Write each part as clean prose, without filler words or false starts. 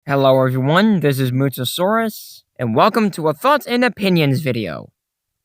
Hello everyone, this is Mesozoic, and welcome to a Thoughts and Opinions video.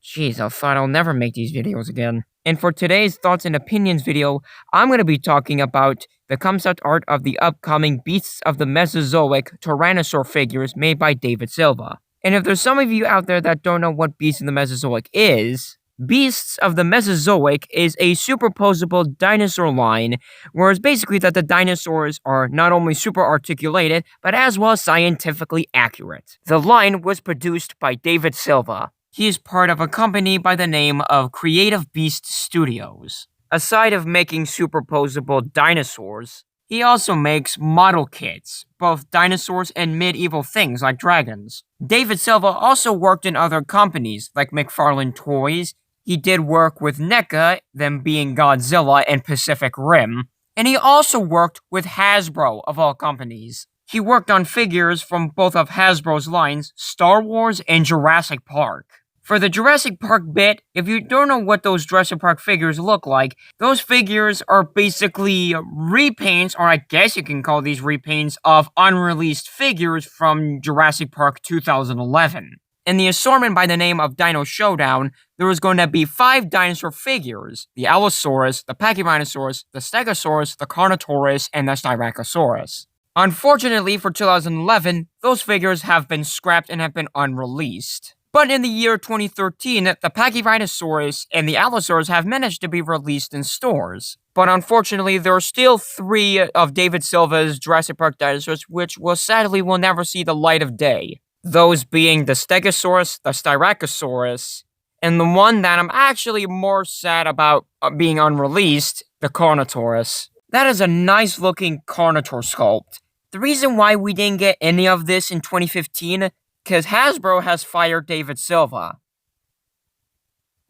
Jeez, I thought I'll never make these videos again. And for today's Thoughts and Opinions video, I'm going to be talking about the concept art of the upcoming Beasts of the Mesozoic Tyrannosaur figures made by David Silva. And if there's some of you out there that don't know what Beasts of the Mesozoic is, Beasts of the Mesozoic is a superposable dinosaur line, where it's basically that the dinosaurs are not only super articulated, but as well scientifically accurate. The line was produced by David Silva. He is part of a company by the name of Creative Beast Studios. Aside of making superposable dinosaurs, he also makes model kits, both dinosaurs and medieval things like dragons. David Silva also worked in other companies like McFarlane Toys. He did work with NECA, them being Godzilla and Pacific Rim, and he also worked with Hasbro, of all companies. He worked on figures from both of Hasbro's lines, Star Wars and Jurassic Park. For the Jurassic Park bit, if you don't know what those Jurassic Park figures look like, those figures are basically repaints, or I guess you can call these repaints, of unreleased figures from Jurassic Park 2011. In the assortment by the name of Dino Showdown, there was going to be 5 dinosaur figures: the Allosaurus, the Pachyrhinosaurus, the Stegosaurus, the Carnotaurus, and the Tyrannosaurus. Unfortunately for 2011, those figures have been scrapped and have been unreleased. But in the year 2013, the Pachyrhinosaurus and the Allosaurus have managed to be released in stores. But unfortunately, there are still 3 of David Silva's Jurassic Park dinosaurs which sadly will never see the light of day. Those being the Stegosaurus, the Styracosaurus, and the one that I'm actually more sad about being unreleased, the Carnotaurus. That is a nice looking Carnotaur sculpt. The reason why we didn't get any of this in 2015, because Hasbro has fired David Silva.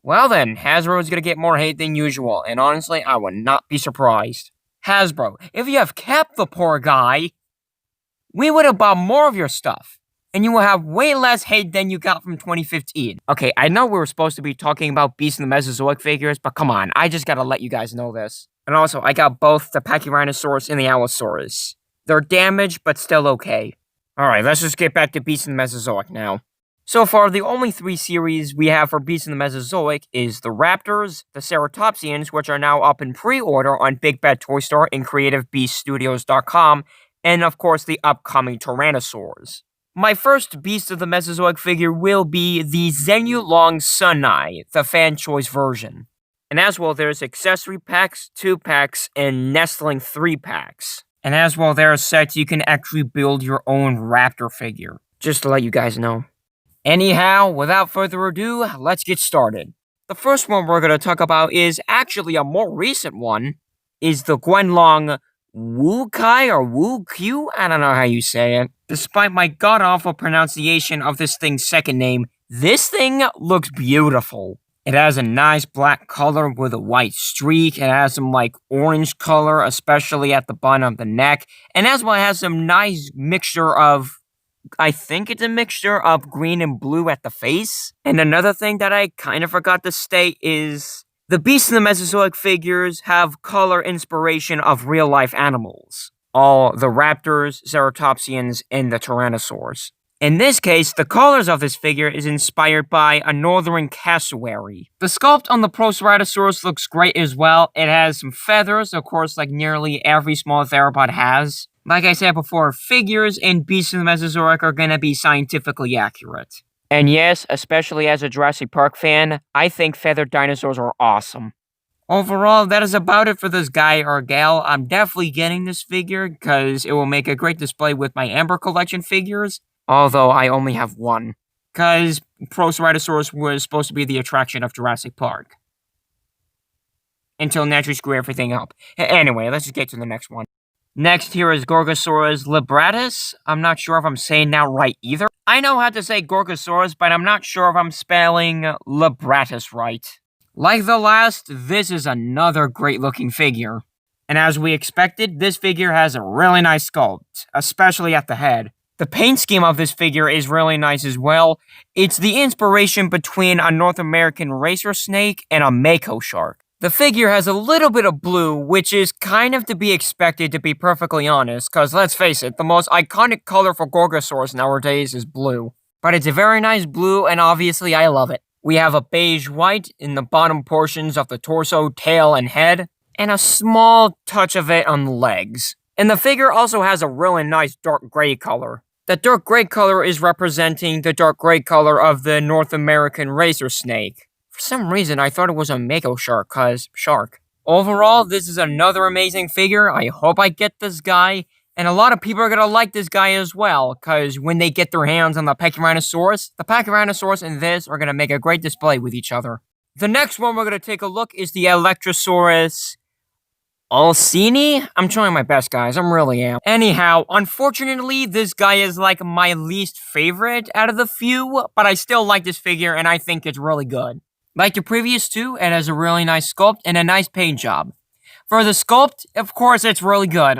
Well then, Hasbro is going to get more hate than usual, and honestly, I would not be surprised. Hasbro, if you have kept the poor guy, we would have bought more of your stuff, and you will have way less hate than you got from 2015. Okay, I know we were supposed to be talking about Beasts in the Mesozoic figures, but come on, I just gotta let you guys know this. And also, I got both the Pachyrhinosaurus and the Allosaurus. They're damaged, but still okay. Alright, let's just get back to Beasts in the Mesozoic now. So far, the only 3 series we have for Beasts in the Mesozoic is the Raptors, the Ceratopsians, which are now up in pre-order on Big Bad Toy Store and CreativeBeastStudios.com, and of course the upcoming Tyrannosaurs. My first Beast of the Mesozoic figure will be the Zenu Long Sunai, the fan choice version. And as well, there's accessory packs, 2 packs, and nestling 3 packs. And as well, there are sets you can actually build your own raptor figure. Just to let you guys know. Anyhow, without further ado, let's get started. The first one we're going to talk about is actually a more recent one, is the Guanlong Wukai or Wukyu? I don't know how you say it. Despite my god-awful pronunciation of this thing's second name, this thing looks beautiful. It has a nice black color with a white streak. It has some orange color, especially at the bottom of the neck. And as well, it has some nice mixture of, I think it's a mixture of green and blue at the face. And another thing that I kind of forgot to state is the Beasts in the Mesozoic figures have color inspiration of real-life animals. All the Raptors, Ceratopsians, and the Tyrannosaurs. In this case, the colors of this figure is inspired by a northern cassowary. The sculpt on the Proceratosaurus looks great as well. It has some feathers, of course, like nearly every small theropod has. Like I said before, figures in Beasts in the Mesozoic are gonna be scientifically accurate. And yes, especially as a Jurassic Park fan, I think feathered dinosaurs are awesome. Overall, that is about it for this guy or gal. I'm definitely getting this figure because it will make a great display with my Amber Collection figures. Although I only have one, because Proceratosaurus was supposed to be the attraction of Jurassic Park. Until naturally screw everything up. Anyway, let's just get to the next one. Next here is Gorgosaurus libratus. I'm not sure if I'm saying that right either. I know how to say Gorgosaurus, but I'm not sure if I'm spelling libratus right. Like the last, this is another great looking figure. And as we expected, this figure has a really nice sculpt, especially at the head. The paint scheme of this figure is really nice as well. It's the inspiration between a North American racer snake and a mako shark. The figure has a little bit of blue, which is kind of to be expected, to be perfectly honest, because let's face it, the most iconic color for Gorgosaurus nowadays is blue. But it's a very nice blue, and obviously I love it. We have a beige white in the bottom portions of the torso, tail, and head, and a small touch of it on the legs. And the figure also has a really nice dark gray color. The dark gray color is representing the dark gray color of the North American razor snake. For some reason, I thought it was a mako shark, cause shark. Overall, this is another amazing figure. I hope I get this guy. And a lot of people are gonna like this guy as well, cause when they get their hands on the Pachyrhinosaurus and this are gonna make a great display with each other. The next one we're gonna take a look is the Allosaurus Alcini? I'm trying my best, guys. I really am. Anyhow, unfortunately, this guy is like my least favorite out of the few, but I still like this figure and I think it's really good. Like the previous two, it has a really nice sculpt and a nice paint job. For the sculpt, of course, it's really good.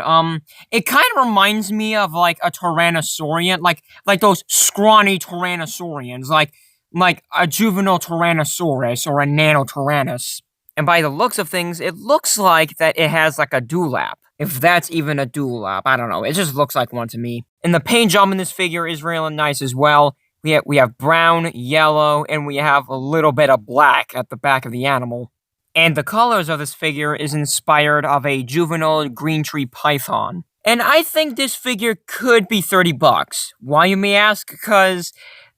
It kind of reminds me of like a Tyrannosaurian, like those scrawny Tyrannosaurians, like a juvenile Tyrannosaurus or a Nanotyrannus. And by the looks of things, it looks like that it has like a dewlap. If that's even a dewlap, I don't know. It just looks like one to me. And the paint job in this figure is really nice as well. We have brown, yellow, and we have a little bit of black at the back of the animal. And the colors of this figure is inspired of a juvenile green tree python. And I think this figure could be $30. Why, you may ask? Because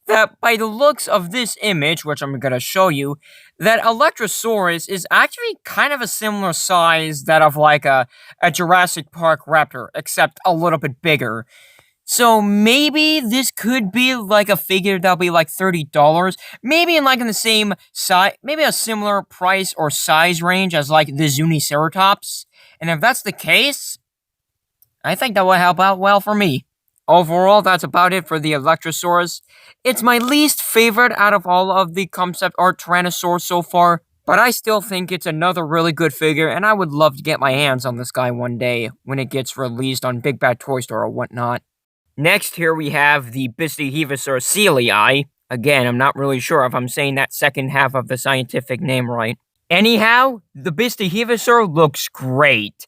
that by the looks of this image, which I'm gonna show you, that Allosaurus is actually kind of a similar size that of like a Jurassic Park raptor, except a little bit bigger. So maybe this could be like a figure that'll be like $30. Maybe in the same size, maybe a similar price or size range as like the Zuniceratops. And if that's the case, I think that will help out well for me. Overall, that's about it for the Allosaurus. It's my least favorite out of all of the concept art Tyrannosaurs so far, but I still think it's another really good figure, and I would love to get my hands on this guy one day when it gets released on Big Bad Toy Store or whatnot. Next, here we have the Pachyrhinosaurus coelii. Again, I'm not really sure if I'm saying that second half of the scientific name right. Anyhow, the Pachyrhinosaurus looks great.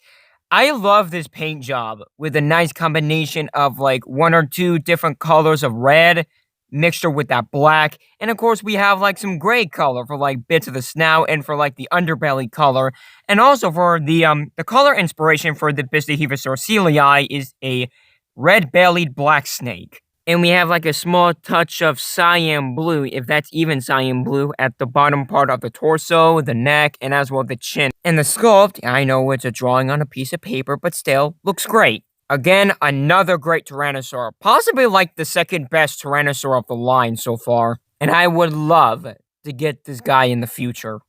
I love this paint job with a nice combination of like one or two different colors of red mixture with that black. And of course we have like some gray color for like bits of the snout and for like the underbelly color. And also for the color inspiration for the Pachyrhinosaurus coelii is a red-bellied black snake. And we have like a small touch of cyan blue, if that's even cyan blue, at the bottom part of the torso, the neck, and as well the chin. And the sculpt, I know it's a drawing on a piece of paper, but still, looks great. Again, another great Tyrannosaur. Possibly like the second best Tyrannosaur of the line so far. And I would love to get this guy in the future.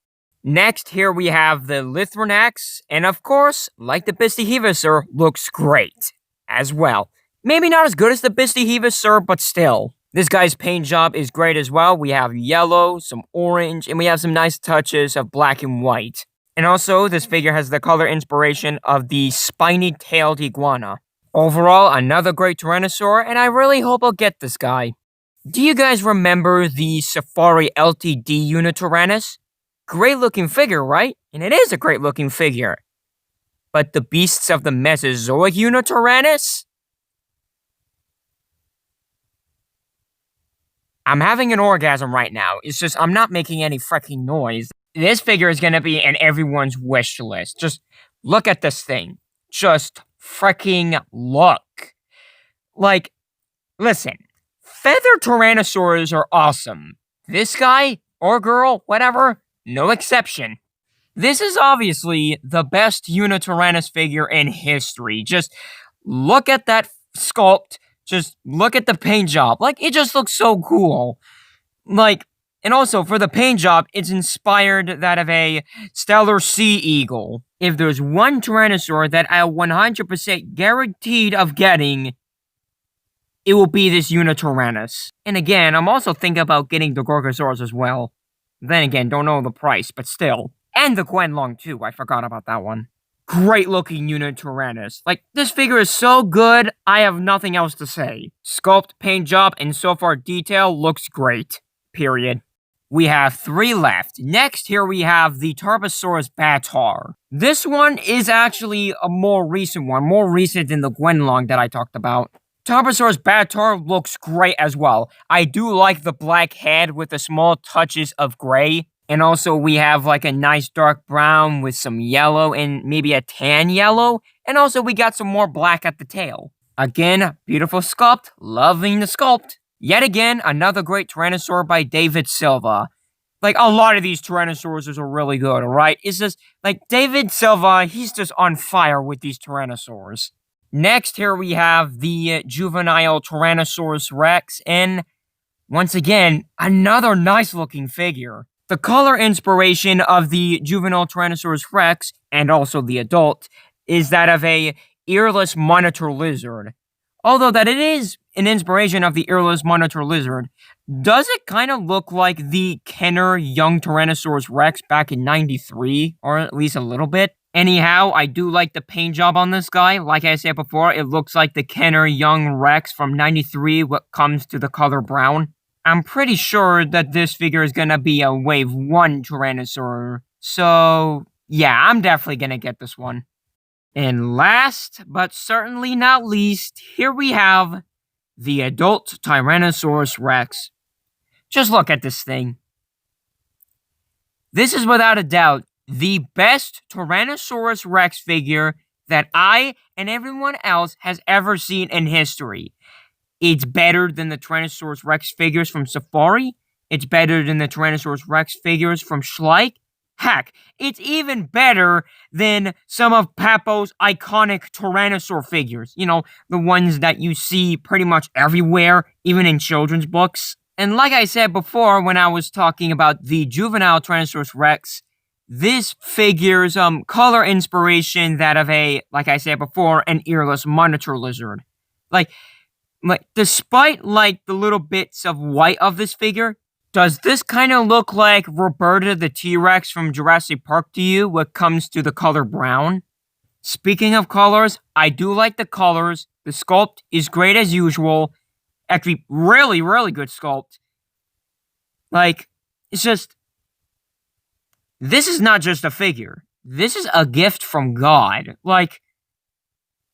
Next, here we have the Lithranax. And of course, like the Pachyrhinosaur, looks great as well. Maybe not as good as the Pachyrhinosaur, but still. This guy's paint job is great as well. We have yellow, some orange, and we have some nice touches of black and white. And also, this figure has the color inspiration of the spiny-tailed iguana. Overall, another great Tyrannosaur, and I really hope I'll get this guy. Do you guys remember the Safari LTD Unityrannus? Great looking figure, right? And it is a great looking figure. But the beasts of the Mesozoic Unityrannus? I'm having an orgasm right now. It's just, I'm not making any freaking noise. This figure is gonna be in everyone's wish list. Just look at this thing. Just freaking look. Like, listen. Feathered Tyrannosaurs are awesome. This guy, or girl, whatever, no exception. This is obviously the best Unityrannus figure in history. Just look at that sculpt. Just look at the paint job. Like, it just looks so cool. Like, and also, for the paint job, it's inspired that of a stellar sea eagle. If there's one Tyrannosaur that I 100% guaranteed of getting, it will be this Unityrannus. And again, I'm also thinking about getting the Gorgosaurus as well. Then again, don't know the price, but still. And the Quenlong too, I forgot about that one. Great looking Unityrannus. Like, this figure is so good, I have nothing else to say. Sculpt, paint job, and so far detail looks great. Period. We have 3 left. Next, here we have the Tarbosaurus Batar. This one is actually a more recent one, more recent than the Gwenlong that I talked about. Tarbosaurus Batar looks great as well. I do like the black head with the small touches of gray. And also we have like a nice dark brown with some yellow and maybe a tan yellow. And also we got some more black at the tail. Again, beautiful sculpt. Loving the sculpt. Yet again, another great Tyrannosaur by David Silva. Like, a lot of these Tyrannosaurs are really good, alright? It's just, like, David Silva, he's just on fire with these Tyrannosaurs. Next, here we have the juvenile Tyrannosaurus Rex, and once again, another nice-looking figure. The color inspiration of the juvenile Tyrannosaurus Rex, and also the adult, is that of a earless monitor lizard. Although that it is an inspiration of the earless monitor lizard, does it kind of look like the Kenner young Tyrannosaurus Rex back in 93, or at least a little bit? Anyhow, I do like the paint job on this guy. Like I said before, it looks like the Kenner young Rex from 93 when it comes to the color brown. I'm pretty sure that this figure is gonna be a Wave 1 Tyrannosaur, so yeah, I'm definitely gonna get this one. And last, but certainly not least, here we have the adult Tyrannosaurus Rex. Just look at this thing. This is without a doubt the best Tyrannosaurus Rex figure that I and everyone else has ever seen in history. It's better than the Tyrannosaurus Rex figures from Safari. It's better than the Tyrannosaurus Rex figures from Schleich. Heck, it's even better than some of Papo's iconic Tyrannosaur figures. You know, the ones that you see pretty much everywhere, even in children's books. And like I said before when I was talking about the juvenile Tyrannosaurus Rex, this figure's color inspiration that of a, like I said before, an earless monitor lizard. Like, despite like the little bits of white of this figure, does this kind of look like Roberta the T-Rex from Jurassic Park to you when it comes to the color brown? Speaking of colors, I do like the colors. The sculpt is great as usual. Actually, really, really good sculpt. Like, it's just... This is not just a figure. This is a gift from God. Like,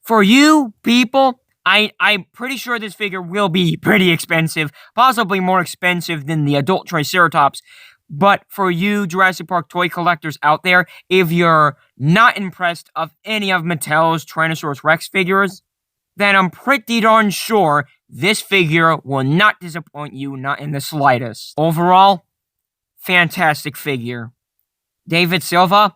for you people... I'm pretty sure this figure will be pretty expensive, possibly more expensive than the adult Triceratops. But for you Jurassic Park toy collectors out there, if you're not impressed of any of Mattel's Tyrannosaurus Rex figures, then I'm pretty darn sure this figure will not disappoint you, not in the slightest. Overall, fantastic figure. David Silva,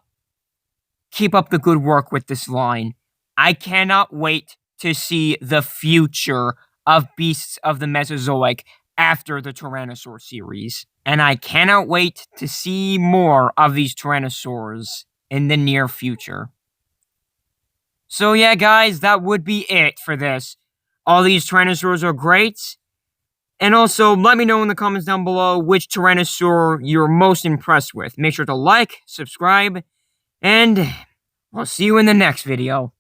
keep up the good work with this line. I cannot wait to see the future of Beasts of the Mesozoic after the Tyrannosaur series. And I cannot wait to see more of these Tyrannosaurs in the near future. So yeah, guys, that would be it for this. All these Tyrannosaurs are great. And also, let me know in the comments down below which Tyrannosaur you're most impressed with. Make sure to like, subscribe, and I'll see you in the next video.